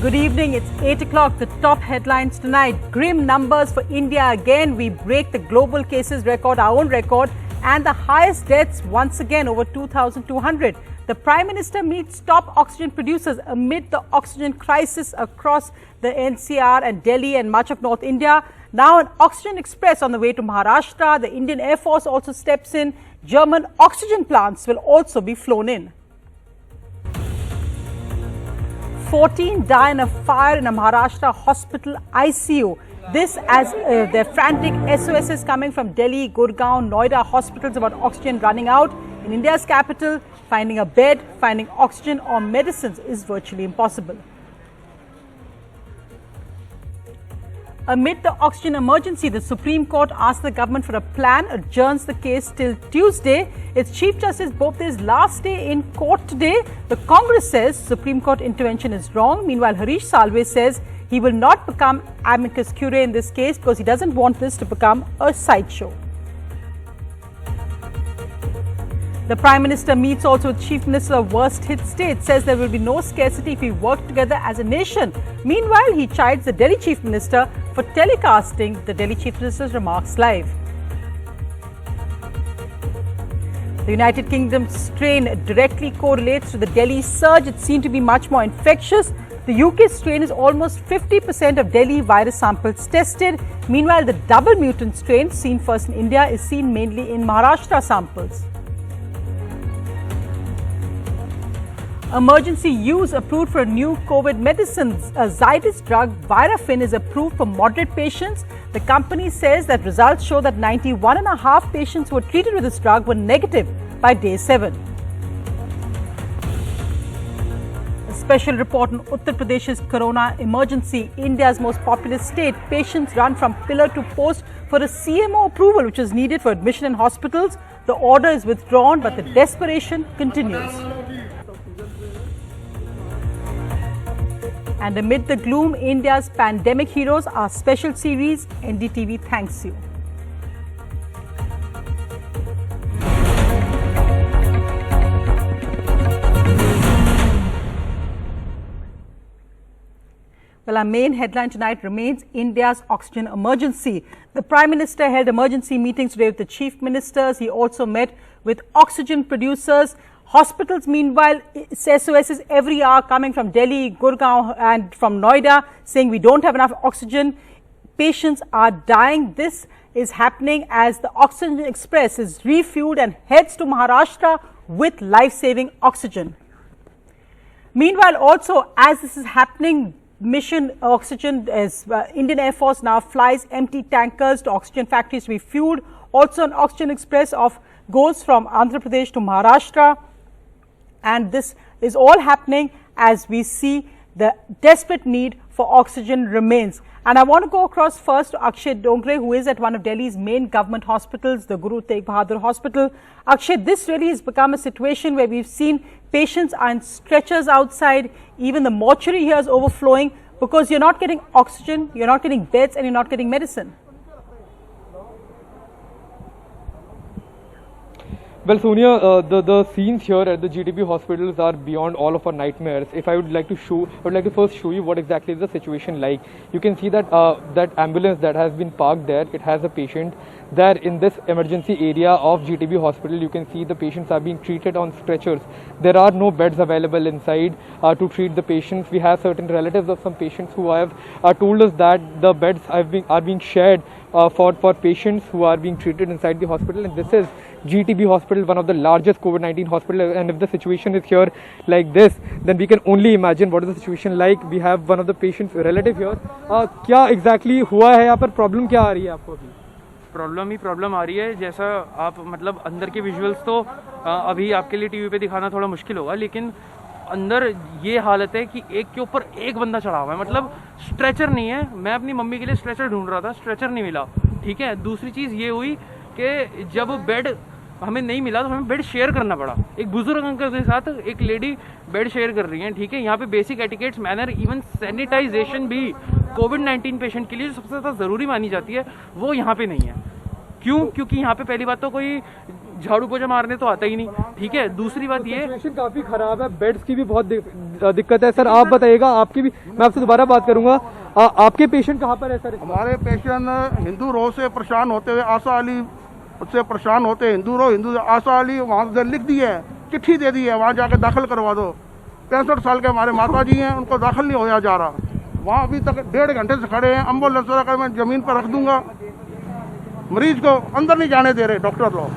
Good evening, it's 8 o'clock. The top headlines tonight. Grim numbers for India again. We break the global cases record, our own record, and the highest deaths once again, over 2,200. The Prime Minister meets top oxygen producers amid the oxygen crisis across the NCR and Delhi and much of North India. Now an oxygen express on the way to Maharashtra. The Indian Air Force also steps in. German oxygen plants will also be flown in. 14 die in a fire in a Maharashtra hospital ICU. This as their frantic SOSs coming from Delhi, Gurgaon, Noida hospitals about oxygen running out. In India's capital, finding a bed, finding oxygen or medicines is virtually impossible. Amid the oxygen emergency, the Supreme Court asked the government for a plan, adjourns the case till Tuesday. It's Chief Justice Bopde's last day in court today. The Congress says Supreme Court intervention is wrong. Meanwhile, Harish Salve says he will not become amicus curiae in this case because he doesn't want this to become a sideshow. The Prime Minister meets also with Chief Minister of worst hit state, says there will be no scarcity if we work together as a nation. Meanwhile, he chides the Delhi Chief Minister for telecasting the Delhi Chief Minister's remarks live. The United Kingdom's strain directly correlates to the Delhi surge. It seemed to be much more infectious. The UK strain is almost 50% of Delhi virus samples tested. Meanwhile, the double mutant strain seen first in India is seen mainly in Maharashtra samples. Emergency use approved for a new COVID medicine. A Zydus drug, Virafin, is approved for moderate patients. The company says that results show that 91.5 patients who were treated with this drug were negative by day 7. A special report on Uttar Pradesh's corona emergency. India's most populous state. Patients run from pillar to post for a CMO approval which is needed for admission in hospitals. The order is withdrawn, but the desperation continues. And amid the gloom, India's pandemic heroes, our special series, NDTV thanks you. Well, our main headline tonight remains India's oxygen emergency. The Prime Minister held emergency meetings today with the chief ministers. He also met with oxygen producers. Hospitals, meanwhile, SOSs every hour coming from Delhi, Gurgaon and from Noida saying we don't have enough oxygen. Patients are dying. This is happening as the Oxygen Express is refueled and heads to Maharashtra with life-saving oxygen. Meanwhile, also, as this is happening, Mission Oxygen, as Indian Air Force now flies empty tankers to oxygen factories to be fueled. Also, an Oxygen Express goes from Andhra Pradesh to Maharashtra. And this is all happening as we see the desperate need for oxygen remains. And I want to go across first to Akshay Dongre, who is at one of Delhi's main government hospitals, the Guru Tegh Bahadur Hospital. Akshay, this really has become a situation where we've seen patients are in stretchers outside. Even the mortuary here is overflowing because you're not getting oxygen, you're not getting beds, and you're not getting medicine. Well, Sonia, the scenes here at the GTB hospitals are beyond all of our nightmares. If I would like to first show you what exactly is the situation like. You can see that that ambulance that has been parked there, it has a patient there in this emergency area of GTB hospital. You can see the patients are being treated on stretchers. There are no beds available inside to treat the patients. We have certain relatives of some patients who have told us that the beds are being shared for patients who are being treated inside the hospital, and this is GTB hospital, one of the largest COVID-19 hospitals. And if the situation is here like this, then we can only imagine what is the situation like. We have one of the patient's relative here. क्या exactly हुआ है यहाँ पर? Problem क्या आ रही है आपको अभी? प्रॉब्लम आ रही है, जैसा आप मतलब अंदर के विजुअल्स तो अभी आपके लिए टीवी पे दिखाना थोड़ा मुश्किल होगा, लेकिन अंदर ये हालत है कि एक के ऊपर एक बंदा चढ़ा हुआ है, मतलब स्ट्रेचर नहीं है। मैं अपनी मम्मी के लिए स्ट्रेचर ढूंढ रहा था, स्ट्रेचर नहीं मिला, ठीक है। दूसरी चीज़ ये हुई कि जब बेड हमें नहीं मिला तो हमें बेड शेयर करना पड़ा। एक बुजुर्ग अंकल के साथ एक लेडी बेड शेयर कर रही हैं, ठीक है। यहाँ पे basic etiquettes, manner, even sanitization भी कोविड-19 पेशेंट के लिए जो सबसे ज़्यादा ज़रूरी मानी जाती है वो यहाँ पे नहीं है। क्यों? क्योंकि यहाँ पे पहली बात तो कोई झाड़ू पोछा मारने तो आता ही नहीं, ठीक है। दूसरी बात ये सिचुएशन काफी खराब है, बेड्स की भी बहुत दिक्कत है। सर आप बताइएगा, आपकी भी, मैं आपसे दोबारा बात करूंगा, आपके पेशेंट कहाँ पर है सर? हमारे पेशेंट हिंदू रो से परेशान होते हुए आशा अली उससे परेशान होते, हिंदू रो आशा अली वहाँ से लिख दी है, चिट्ठी दे दी है, वहाँ जाके दाखिल करवा दो। 65 साल के हमारे माता जी हैं, उनको दाखिल नहीं होया जा रहा। वहाँ अभी तक 1.5 घंटे से खड़े हैं। एम्बुलेंस का मैं जमीन पर रख दूंगा, मरीज को अंदर नहीं जाने दे रहे डॉक्टर लोग,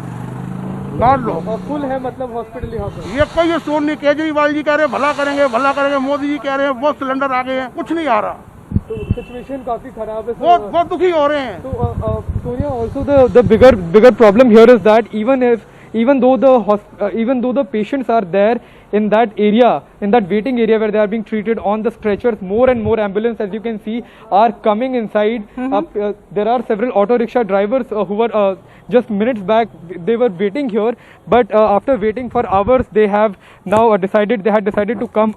गार्ड लोग। फुल है मतलब हॉस्पिटल यहाँ पर? ये कोई सुन नहीं। केजरीवाल जी कह रहे भला करेंगे भला करेंगे, मोदी जी कह रहे हैं वो सिलेंडर आ गए हैं, कुछ नहीं आ रहा। तो सिचुएशन काफी खराब है, बहुत दुखी हो रहे हैं। तो Sonia, also the bigger problem here is that even though the patients are there in that area, in that waiting area where they are being treated on the stretchers, more and more ambulance, as you can see, are coming inside. There are several auto rickshaw drivers who were just minutes back, they were waiting here, but after waiting for hours, they have now decided to come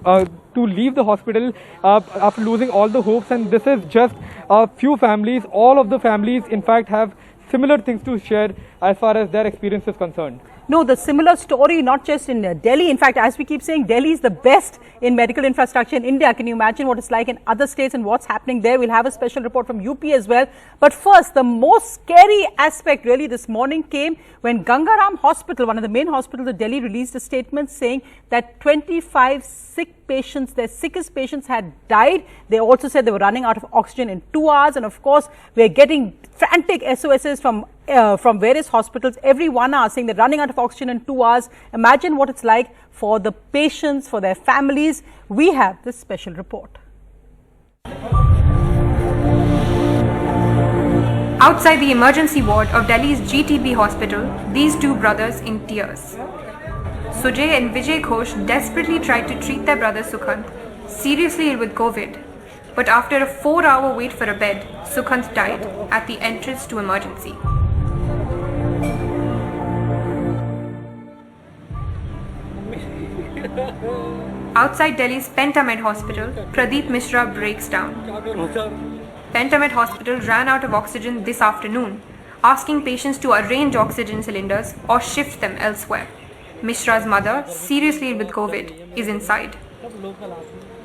to leave the hospital after losing all the hopes. And this is just a few families. All of the families, in fact, have similar things to share as far as their experience is concerned. No, the similar story, not just in Delhi. In fact, as we keep saying, Delhi is the best in medical infrastructure in India. Can you imagine what it's like in other states and what's happening there? We'll have a special report from UP as well. But first, the most scary aspect really this morning came when Gangaram Hospital, one of the main hospitals of Delhi, released a statement saying that 25 sick patients, their sickest patients had died. They also said they were running out of oxygen in 2 hours. And of course, we're getting frantic SOSs from various hospitals every 1 hour saying they're running out of oxygen in 2 hours. Imagine what it's like for the patients, for their families. We have this special report. Outside the emergency ward of Delhi's GTB hospital, these two brothers in tears. Sujay and Vijay Ghosh desperately tried to treat their brother Sukhant, seriously ill with COVID. But after a 4-hour wait for a bed, Sukhant died at the entrance to emergency. Outside Delhi's Pentamed Hospital, Pradeep Mishra breaks down. Pentamed Hospital ran out of oxygen this afternoon, asking patients to arrange oxygen cylinders or shift them elsewhere. Mishra's mother, seriously ill with COVID, is inside.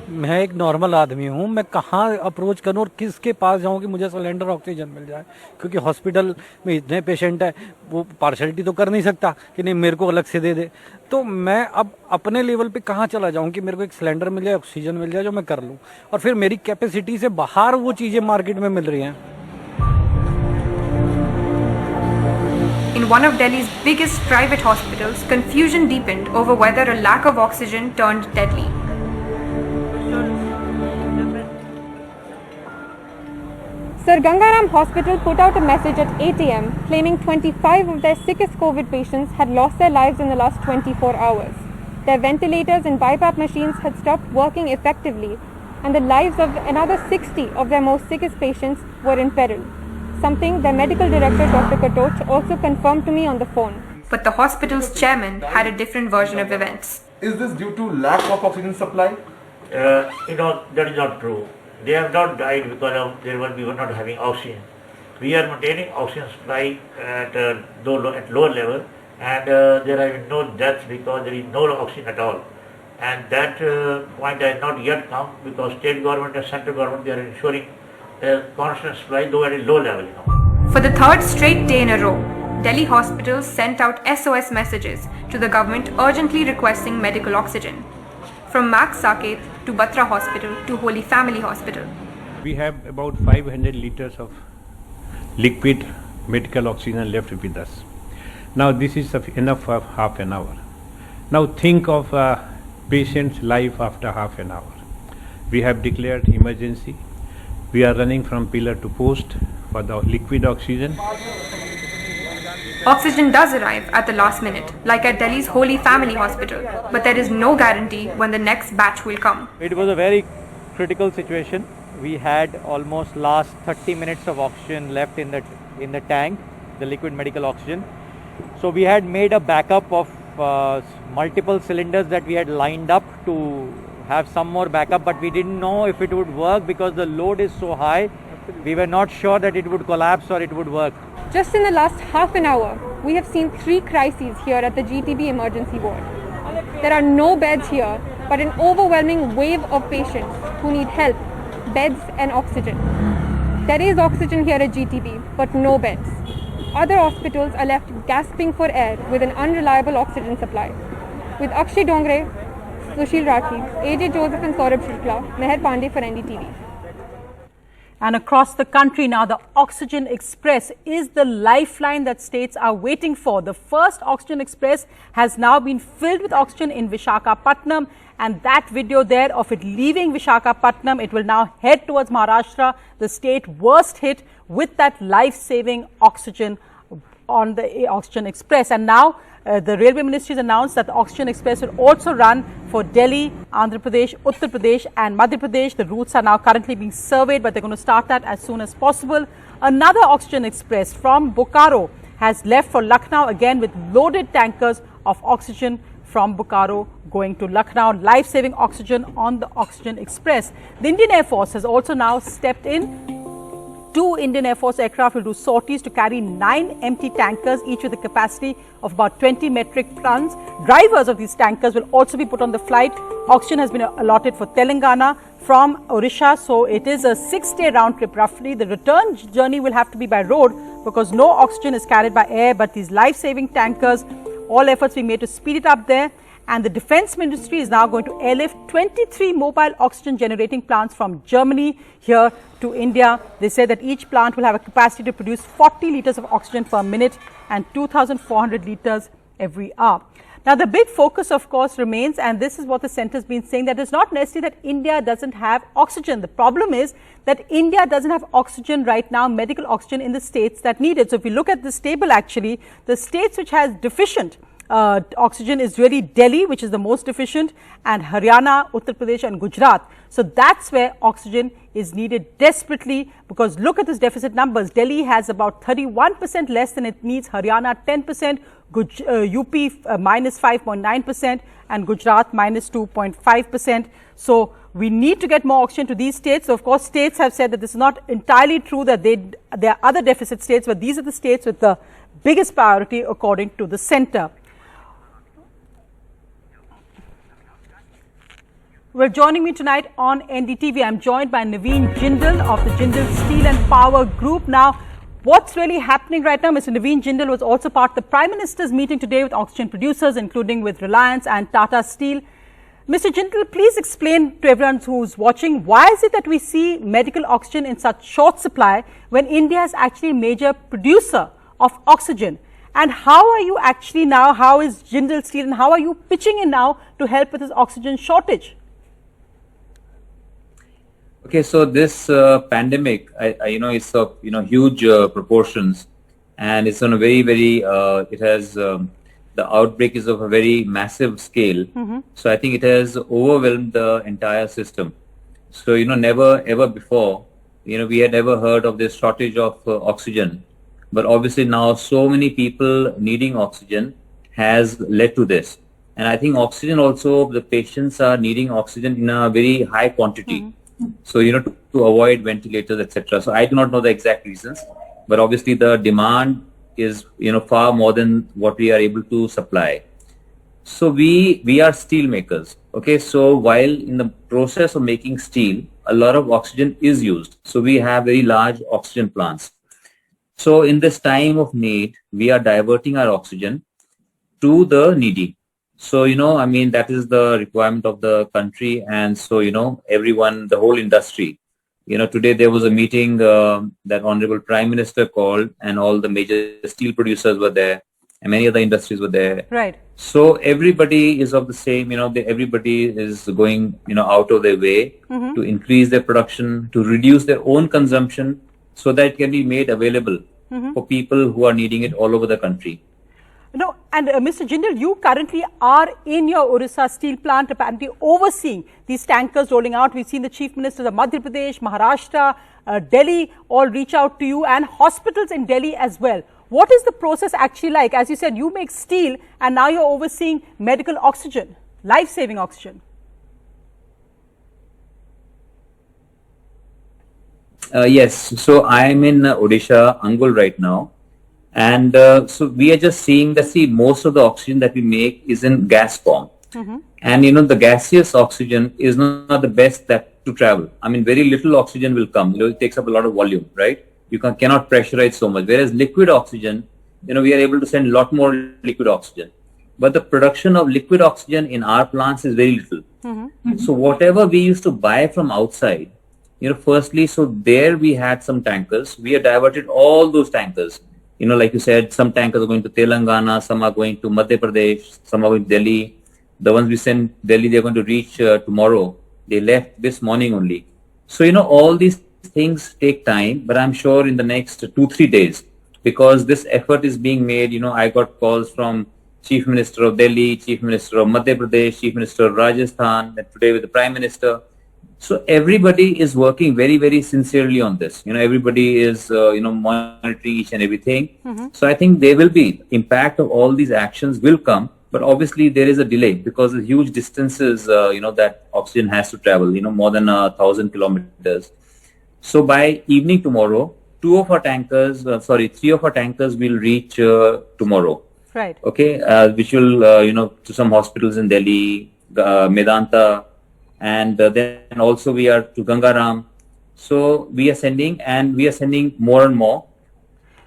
मैं एक normal आदमी हूँ, मैं कहाँ approach करूँ और किसके पास जाऊँ कि मुझे सिलेंडर ऑक्सीजन मिल जाए, क्योंकि हॉस्पिटल में इतने पेशेंट है, वो पार्शलिटी तो कर नहीं सकता कि नहीं मेरे को अलग से दे दे। तो मैं अब अपने लेवल पे कहाँ चला जाऊँ कि मेरे को एक सिलेंडर मिल जाए, ऑक्सीजन मिल जाए जो मैं कर लूँ, और फिर मेरी कैपेसिटी से बाहर वो चीज़ें मार्केट में मिल रही हैं। In one of Delhi's biggest private hospitals, confusion deepened over whether a lack of oxygen turned deadly. Sir, Gangaram Hospital put out a message at 8 a.m. claiming 25 of their sickest COVID patients had lost their lives in the last 24 hours. Their ventilators and BiPAP machines had stopped working effectively, and the lives of another 60 of their most sickest patients were in peril. Something their medical director, Dr. Katoch, also confirmed to me on the phone. But the hospital's chairman had a different version of events. Is this due to lack of oxygen supply? That is not true. They have not died because we were not having oxygen. We are maintaining oxygen supply at lower level, and there have been no deaths because there is no oxygen at all. And that point has not yet come because state government and central government, they are ensuring a constant supply, though at a low level. For the third straight day in a row, Delhi hospitals sent out SOS messages to the government urgently requesting medical oxygen. From Max Saket to Batra Hospital to Holy Family Hospital. We have about 500 liters of liquid medical oxygen left with us. Now this is enough for half an hour. Now think of a patient's life after half an hour. We have declared emergency. We are running from pillar to post for the liquid oxygen. Oxygen does arrive at the last minute, like at Delhi's Holy Family Hospital, but there is no guarantee when the next batch will come. It was a very critical situation. We had almost last 30 minutes of oxygen left in the tank, the liquid medical oxygen. So we had made a backup of multiple cylinders that we had lined up to have some more backup, but we didn't know if it would work because the load is so high We were not sure that it would collapse or it would work. Just in the last half an hour, we have seen 3 crises here at the GTB emergency ward. There are no beds here, but an overwhelming wave of patients who need help, beds and oxygen. There is oxygen here at GTB, but no beds. Other hospitals are left gasping for air with an unreliable oxygen supply. With Akshay Dongre, Sushil Rathi, AJ Joseph and Saurabh Shukla, Meher Pandey for NDTV. And across the country now, the Oxygen Express is the lifeline that states are waiting for. The first Oxygen Express has now been filled with oxygen in Visakhapatnam, and that video there of it leaving Visakhapatnam, it will now head towards Maharashtra, the state worst hit, with that life-saving oxygen on the Oxygen Express. And now the Railway Ministry has announced that the Oxygen Express will also run for Delhi, Andhra Pradesh, Uttar Pradesh and Madhya Pradesh. The routes are now currently being surveyed, but they're going to start that as soon as possible. Another Oxygen Express from Bokaro has left for Lucknow, again with loaded tankers of oxygen from Bokaro going to Lucknow. Life-saving oxygen on the Oxygen Express. The Indian Air Force has also now stepped in. 2 Indian Air Force aircraft will do sorties to carry 9 empty tankers, each with a capacity of about 20 metric tons. Drivers of these tankers will also be put on the flight. Oxygen has been allotted for Telangana from Odisha, so it is a 6-day round trip roughly. The return journey will have to be by road because no oxygen is carried by air, but these life-saving tankers, all efforts being made to speed it up there. And the Defence Ministry is now going to airlift 23 mobile oxygen generating plants from Germany here to India. They say that each plant will have a capacity to produce 40 litres of oxygen per minute and 2,400 litres every hour. Now, the big focus, of course, remains, and this is what the centre has been saying, that it's not necessarily that India doesn't have oxygen. The problem is that India doesn't have oxygen right now, medical oxygen, in the states that need it. So, if we look at this table, actually, the states which has deficient oxygen is really Delhi, which is the most deficient, and Haryana, Uttar Pradesh and Gujarat. So that's where oxygen is needed desperately, because look at this deficit numbers. Delhi has about 31% less than it needs, Haryana 10%, UP minus 5.9% and Gujarat minus 2.5%. So we need to get more oxygen to these states. So of course, states have said that this is not entirely true, that there are other deficit states, but these are the states with the biggest priority according to the centre. Well, joining me tonight on NDTV, I'm joined by Naveen Jindal of the Jindal Steel and Power Group. Now, what's really happening right now? Mr. Naveen Jindal was also part of the Prime Minister's meeting today with oxygen producers, including with Reliance and Tata Steel. Mr. Jindal, please explain to everyone who's watching, why is it that we see medical oxygen in such short supply when India is actually a major producer of oxygen? And how are you actually now, how is Jindal Steel and how are you pitching in now to help with this oxygen shortage? Okay, so this pandemic, it's of huge proportions, and it's on a very, it has the outbreak is of a very massive scale. So I think it has overwhelmed the entire system. So never ever before, we had never heard of this shortage of oxygen, but obviously now so many people needing oxygen has led to this. And I think oxygen also, the patients are needing oxygen in a very high quantity. So, to avoid ventilators, etc. So I do not know the exact reasons, but obviously the demand is, far more than what we are able to supply. So we are steel makers. Okay. So while in the process of making steel, a lot of oxygen is used. So we have very large oxygen plants. So in this time of need, we are diverting our oxygen to the needy. So, that is the requirement of the country. And so, everyone, the whole industry, today there was a meeting that Honorable Prime Minister called, and all the major steel producers were there and many other industries were there. Right. So everybody is of the same, everybody is going, out of their way to increase their production, to reduce their own consumption so that it can be made available for people who are needing it all over the country. No, and Mr. Jindal, you currently are in your Orissa steel plant, apparently overseeing these tankers rolling out. We've seen the chief ministers of Madhya Pradesh, Maharashtra, Delhi all reach out to you, and hospitals in Delhi as well. What is the process actually like? As you said, you make steel and now you're overseeing medical oxygen, life-saving oxygen. Yes, so I'm in Odisha, Angul right now. And so we are just seeing that, see, most of the oxygen that we make is in gas form. And the gaseous oxygen is not the best that to travel. I mean, very little oxygen will come. It takes up a lot of volume, right? You cannot pressurize so much. Whereas liquid oxygen, we are able to send a lot more liquid oxygen. But the production of liquid oxygen in our plants is very little. So whatever we used to buy from outside, firstly, so there we had some tankers. We have diverted all those tankers. Like you said, some tankers are going to Telangana, some are going to Madhya Pradesh, some are going to Delhi. The ones we send Delhi, they're going to reach tomorrow. They left this morning only. So, all these things take time, but I'm sure in the next 2-3 days, because this effort is being made, I got calls from Chief Minister of Delhi, Chief Minister of Madhya Pradesh, Chief Minister of Rajasthan, and today with the Prime Minister. So everybody is working very, very sincerely on this. Everybody is, monitoring each and everything. So I think there will be impact of all these actions will come. But obviously there is a delay because of huge distances, that oxygen has to travel, more than 1,000 kilometers. So by evening tomorrow, 3 of our tankers will reach tomorrow. Right. Okay. Which will, to some hospitals in Delhi, Medanta, and then also we are to Gangaram. So we are sending more and more.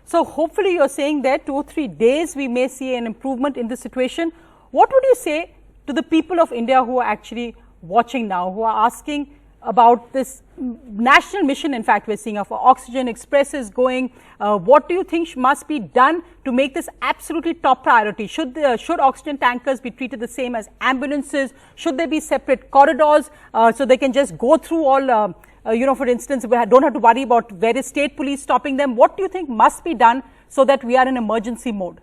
So hopefully you're saying that 2 or 3 days we may see an improvement in the situation. What would you say to the people of India who are actually watching now, who are asking about this national mission, in fact, we're seeing of Oxygen Express is going. What do you think must be done to make this absolutely top priority? Should oxygen tankers be treated the same as ambulances? Should there be separate corridors so they can just go through all, for instance, we don't have to worry about various state police stopping them? What do you think must be done so that we are in emergency mode?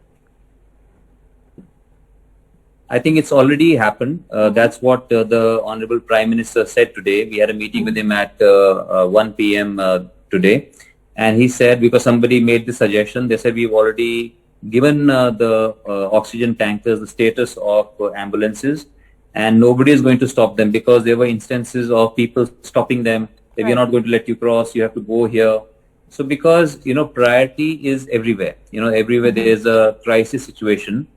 I think it's already happened. That's what the Honorable Prime Minister said today. We had a meeting with him at 1 p.m. Today. And he said, because somebody made the suggestion, they said we've already given the oxygen tankers the status of ambulances, and nobody is going to stop them, because there were instances of people stopping them. That we're not going to let you cross, you have to go here. So because, priority is everywhere. Everywhere there is a crisis situation.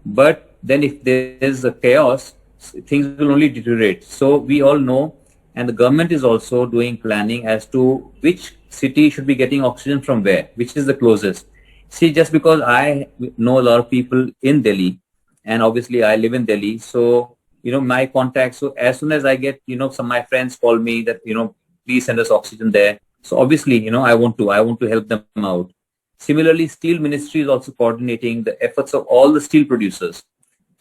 But then if there is a chaos, things will only deteriorate. So we all know, and the government is also doing planning as to which city should be getting oxygen from where, which is the closest. See, just because I know a lot of people in Delhi, and obviously I live in Delhi, so, my contacts, so as soon as I get, some of my friends call me that, please send us oxygen there. So obviously, I want to help them out. Similarly, Steel Ministry is also coordinating the efforts of all the steel producers.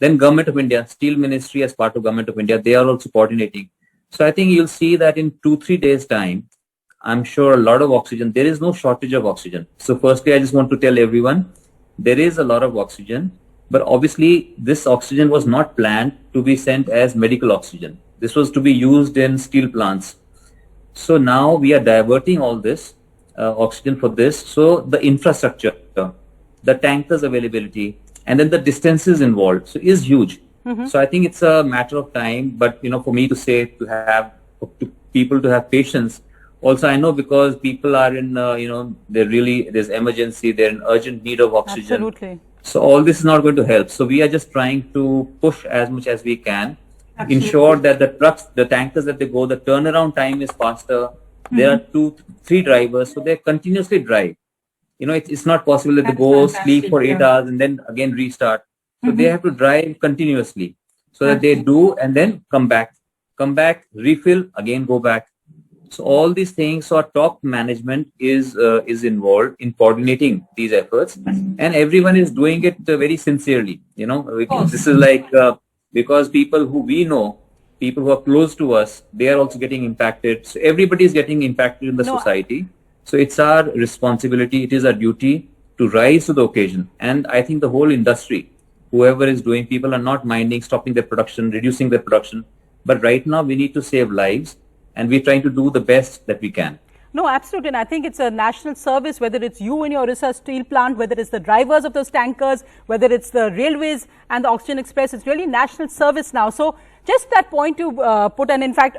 Then Government of India, Steel Ministry as part of Government of India, they are also coordinating. So I think you'll see that in 2-3 days time, I'm sure a lot of oxygen, there is no shortage of oxygen. So firstly, I just want to tell everyone, there is a lot of oxygen, but obviously this oxygen was not planned to be sent as medical oxygen. This was to be used in steel plants. So now we are diverting all this oxygen for this. So the infrastructure, the tankers availability, and then the distances involved, so is huge. So I think it's a matter of time, but for me to say to people to have patience. Also, I know because people are in, there's emergency, they're in urgent need of oxygen. Absolutely. So all this is not going to help. So we are just trying to push as much as we can, ensure that the trucks, the tankers that they go, the turnaround time is faster. There are 2-3 drivers, so they continuously drive. It's not possible that they go sleep for 8 hours and then again restart. So they have to drive continuously, so that they do and then come back, refill, again go back. So all these things, so our top management is involved in coordinating these efforts, and everyone is doing it very sincerely. This is like because people who we know, people who are close to us, they are also getting impacted. So everybody is getting impacted in the society. So it's our responsibility, it is our duty to rise to the occasion. And I think the whole industry, whoever is doing, people are not minding stopping their production, reducing their production. But right now we need to save lives, and we're trying to do the best that we can. No, absolutely. And I think it's a national service, whether it's you in your Orissa steel plant, whether it's the drivers of those tankers, whether it's the railways and the Oxygen Express, it's really national service now. So just that point to put, and in fact,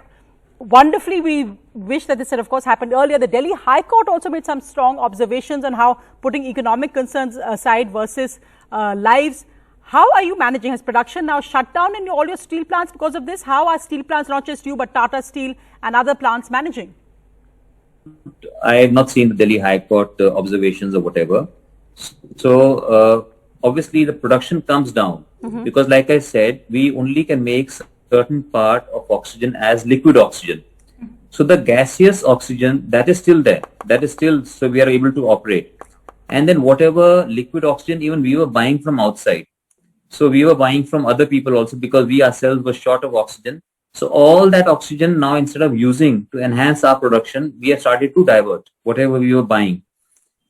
wonderfully, we wish that this had, of course, happened earlier. The Delhi High Court also made some strong observations on how putting economic concerns aside versus lives. How are you managing? Has production now shut down in all your steel plants because of this? How are steel plants, not just you, but Tata Steel and other plants managing? I have not seen the Delhi High Court observations or whatever. So, obviously, the production comes down because, like I said, we only can make certain part of oxygen as liquid oxygen. So, the gaseous oxygen, that is still there. That is still, so we are able to operate. And then whatever liquid oxygen, even we were buying from outside. So, we were buying from other people also because we ourselves were short of oxygen. So all that oxygen now, instead of using to enhance our production, we have started to divert whatever we were buying.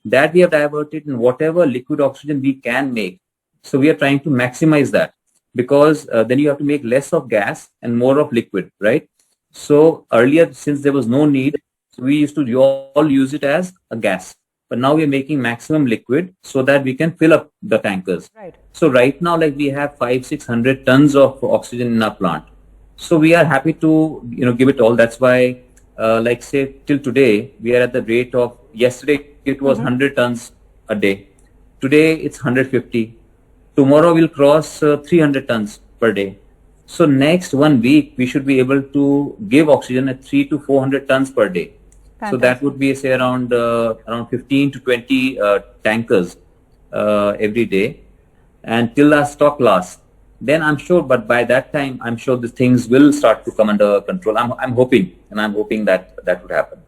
That we have diverted in whatever liquid oxygen we can make. So we are trying to maximize that because then you have to make less of gas and more of liquid, right? So earlier, since there was no need, we used to all use it as a gas. But now we are making maximum liquid so that we can fill up the tankers. Right. So right now, like we have 500-600 tons of oxygen in our plant. So we are happy to, give it all. That's why, like say till today, we are at the rate of, yesterday it was 100 tons a day. Today it's 150. Tomorrow we'll cross 300 tons per day. So next 1 week, we should be able to give oxygen at 300 to 400 tons per day. Fantastic. So that would be say around 15 to 20 tankers every day. And till our stock lasts. Then I'm sure, but by that time, I'm sure the things will start to come under control. I'm hoping that would happen.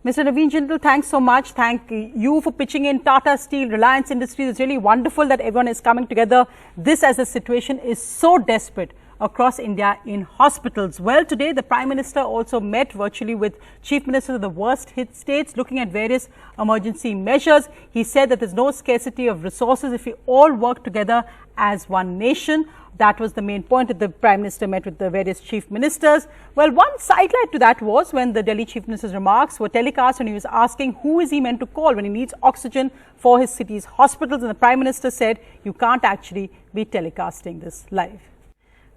Mr. Naveen Jindal, thanks so much. Thank you for pitching in. Tata Steel, Reliance Industries. It's really wonderful that everyone is coming together. This as the situation is so desperate across India in hospitals. Well, today the Prime Minister also met virtually with Chief Ministers of the worst hit states, looking at various emergency measures. He said that there's no scarcity of resources if we all work together as one nation. That was the main point that the Prime Minister met with the various Chief Ministers. Well, one sidelight to that was when the Delhi Chief Minister's remarks were telecast and he was asking who is he meant to call when he needs oxygen for his city's hospitals. And the Prime Minister said you can't actually be telecasting this live.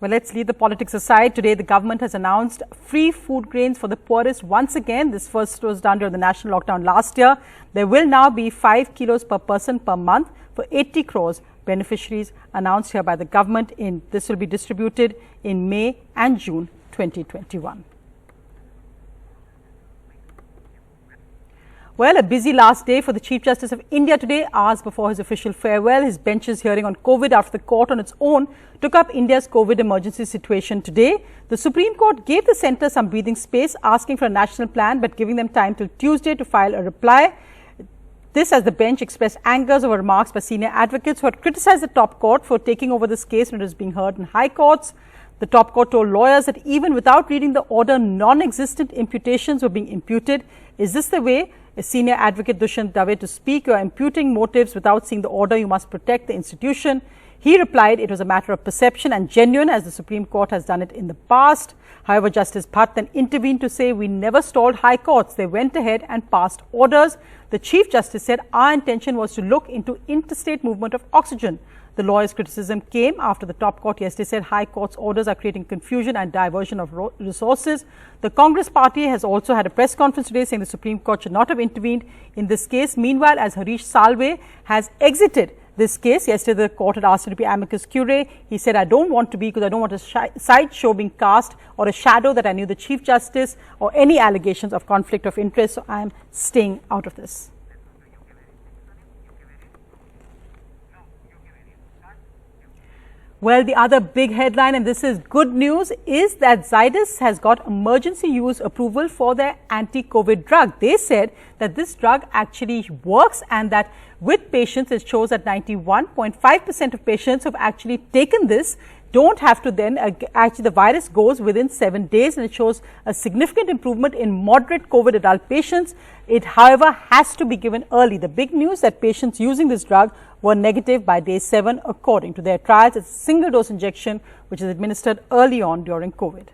Well, let's leave the politics aside. Today, the government has announced free food grains for the poorest once again. This first was done during the national lockdown last year. There will now be 5 kilos per person per month for 80 crores beneficiaries announced here by the government. This will be distributed in May and June 2021. Well, a busy last day for the Chief Justice of India today, hours before his official farewell. His bench is hearing on COVID after the court on its own took up India's COVID emergency situation today. The Supreme Court gave the centre some breathing space, asking for a national plan, but giving them time till Tuesday to file a reply. This as the bench expressed anger over remarks by senior advocates who had criticised the top court for taking over this case when it was being heard in high courts. The top court told lawyers that even without reading the order, non-existent imputations were being imputed. Is this the way? A senior advocate Dushyant Dave to speak, you are imputing motives without seeing the order, you must protect the institution. He replied it was a matter of perception and genuine as the Supreme Court has done it in the past. However, Justice Bhatt then intervened to say we never stalled high courts. They went ahead and passed orders. The Chief Justice said our intention was to look into interstate movement of oxygen. The lawyer's criticism came after the top court yesterday said high court's orders are creating confusion and diversion of resources. The Congress party has also had a press conference today saying the Supreme Court should not have intervened in this case. Meanwhile, as Harish Salve has exited this case, yesterday the court had asked him to be amicus curiae. He said, I don't want to be because I don't want a sideshow being cast or a shadow that I knew the Chief Justice or any allegations of conflict of interest. So I am staying out of this. Well, the other big headline, and this is good news, is that Zydus has got emergency use approval for their anti-COVID drug. They said that this drug actually works and that with patients, it shows that 91.5% of patients who have actually taken this don't have to then, actually the virus goes within 7 days, and it shows a significant improvement in moderate COVID adult patients. It, however, has to be given early. The big news that patients using this drug were negative by day 7 according to their trials. It's a single dose injection which is administered early on during COVID.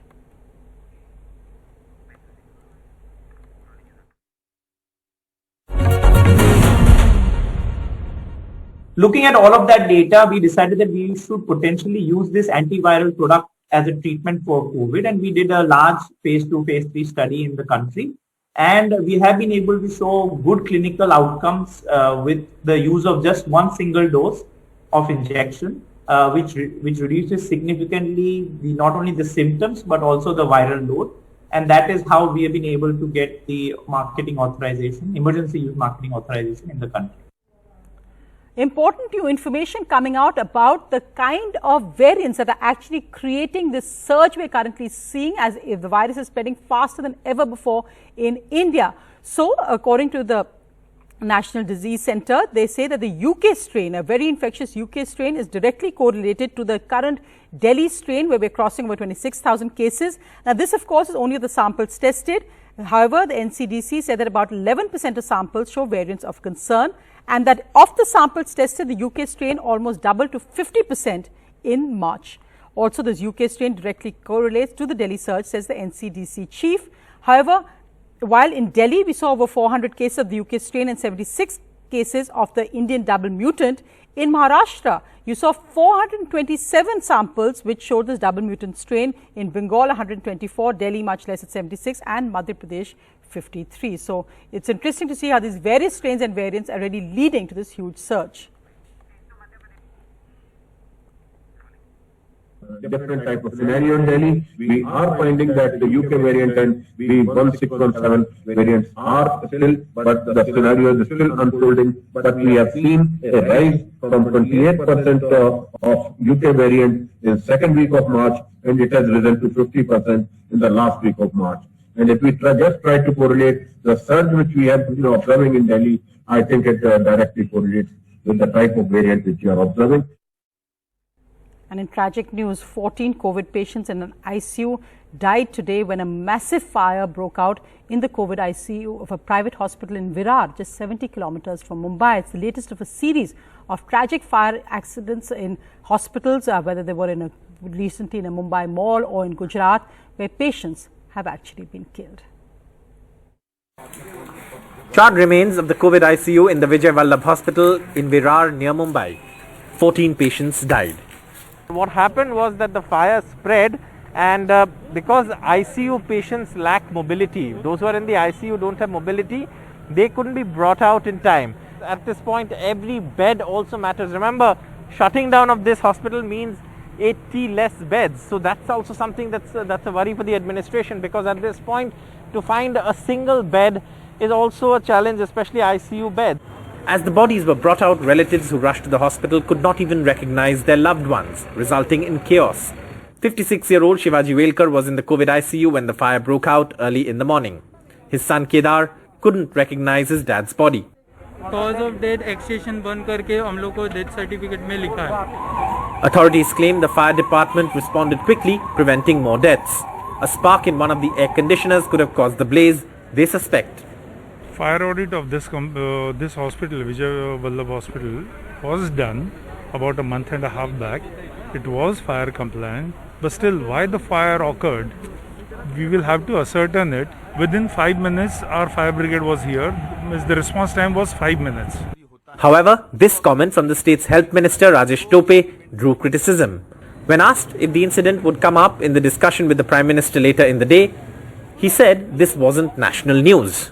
Looking at all of that data, we decided that we should potentially use this antiviral product as a treatment for COVID, and we did a large phase 2, phase 3 study in the country. And we have been able to show good clinical outcomes with the use of just one single dose of injection, which reduces significantly not only the symptoms but also the viral load. And that is how we have been able to get the marketing authorization, emergency use marketing authorization in the country. Important new information coming out about the kind of variants that are actually creating this surge we're currently seeing, as if the virus is spreading faster than ever before in India. So, according to the National Disease Centre, they say that the UK strain, a very infectious UK strain, is directly correlated to the current Delhi strain, where we're crossing over 26,000 cases. Now, this, of course, is only the samples tested. However, the NCDC said that about 11% of samples show variants of concern, and that of the samples tested, the UK strain almost doubled to 50% in March. Also, this UK strain directly correlates to the Delhi surge, says the NCDC chief. However, while in Delhi we saw over 400 cases of the UK strain and 76 cases of the Indian double mutant, in Maharashtra you saw 427 samples which showed this double mutant strain. In Bengal 124, Delhi much less at 76, and Madhya Pradesh 53. So it's interesting to see how these various strains and variants are already leading to this huge surge. Different type of scenario in Delhi. We are finding that the UK variant and B1617 variants are still, but the scenario is still unfolding. But we have seen a rise from 28% of UK variant in second week of March, and it has risen to 50% in the last week of March. And if we just try to correlate the surge which we have observing in Delhi, I think it directly correlates with the type of variant which we are observing. And in tragic news, 14 COVID patients in an ICU died today when a massive fire broke out in the COVID ICU of a private hospital in Virar, just 70 kilometers from Mumbai. It's the latest of a series of tragic fire accidents in hospitals, whether they were recently in a Mumbai mall or in Gujarat, where patients have actually been killed. Charred remains of the COVID ICU in the Vijay Vallabh Hospital in Virar near Mumbai. 14 patients died. What happened was that the fire spread, and because ICU patients lack mobility, those who are in the ICU don't have mobility, they couldn't be brought out in time. At this point, every bed also matters. Remember, shutting down of this hospital means 80 less beds. So that's also something that's a worry for the administration, because at this point, to find a single bed is also a challenge, especially ICU bed. As the bodies were brought out, relatives who rushed to the hospital could not even recognize their loved ones, resulting in chaos. 56-year-old Shivaji Welkar was in the COVID ICU when the fire broke out early in the morning. His son Kedar couldn't recognize his dad's body. Cause of death excision बंद करके हम लोग को death certificate में लिखा है. Authorities claim the fire department responded quickly, preventing more deaths. A spark in one of the air conditioners could have caused the blaze, they suspect. Fire audit of this hospital, Vijay Vallabh Hospital, was done about a month and a half back. It was fire compliant, but still, why the fire occurred, we will have to ascertain it. Within 5 minutes, our fire brigade was here. The response time was 5 minutes. However, this comment from the state's Health Minister Rajesh Tope drew criticism. When asked if the incident would come up in the discussion with the Prime Minister later in the day, he said this wasn't national news.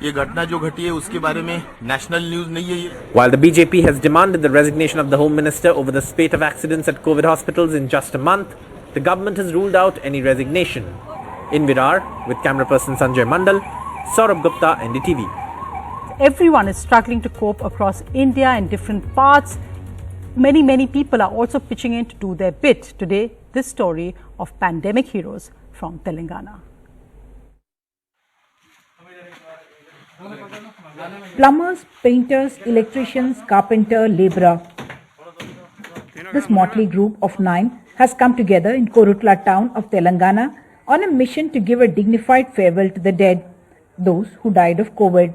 ये घटना जो घटी है उसके बारे में national news नहीं है ये. While the BJP has demanded the resignation of the Home Minister over the spate of accidents at COVID hospitals in just a month, the government has ruled out any resignation. In Virar, with camera person Sanjay Mandal, Saurabh Gupta, NDTV. Everyone is struggling to cope across India in different parts. Many people are also pitching in to do their bit. Today, this story of pandemic heroes from Telangana. Plumbers, painters, electricians, carpenter, labourer. This motley group of 9 has come together in Korutla town of Telangana on a mission to give a dignified farewell to the dead, those who died of COVID.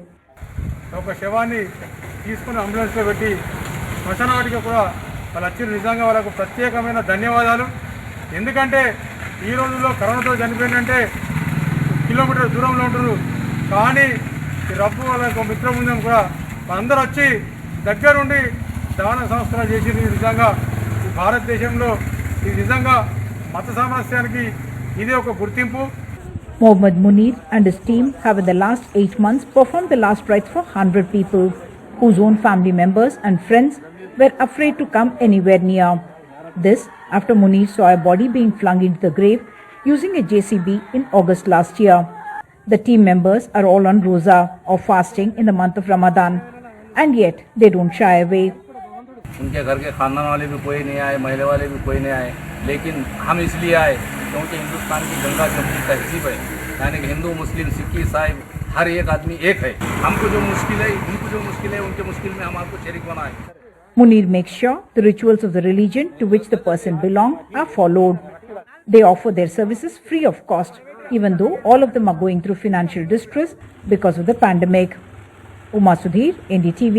రబ్బు వాళ్ళకు మిత్రబృందం కూడా అందరూ వచ్చి దగ్గరుండి దాన సంస్కారాలు చేసి నిజంగా ఈ భారతదేశంలో ఈ నిజంగా మత సామరస్యానికి ఇది ఒక గుర్తింపు. Mohammad Munir and his team have in the last 8 months performed the last rites for 100 people whose own family members and friends were afraid to come anywhere near. This after Munir saw a body being flung into the grave using a JCB in August last year. The team members are all on roza or fasting in the month of Ramadan, and yet they don't shy away. उनके घर के खानदान वाले भी कोई नहीं आए, महिला वाले भी कोई नहीं आए, लेकिन हम इसलिए आए क्योंकि हिंदुस्तान की गंगा जमुनी तहजीब है, यानी कि हिंदू मुस्लिम सिख ईसाई हर एक आदमी एक है. हमको जो मुश्किल है, उनको जो मुश्किल है, उनके मुश्किल में हम आपको शरीक बनाए. Munir makes sure the rituals of the religion to which the person belonged are followed. They offer their services free of cost, even though all of them are going through financial distress because of the pandemic. Uma Sudhir, NDTV.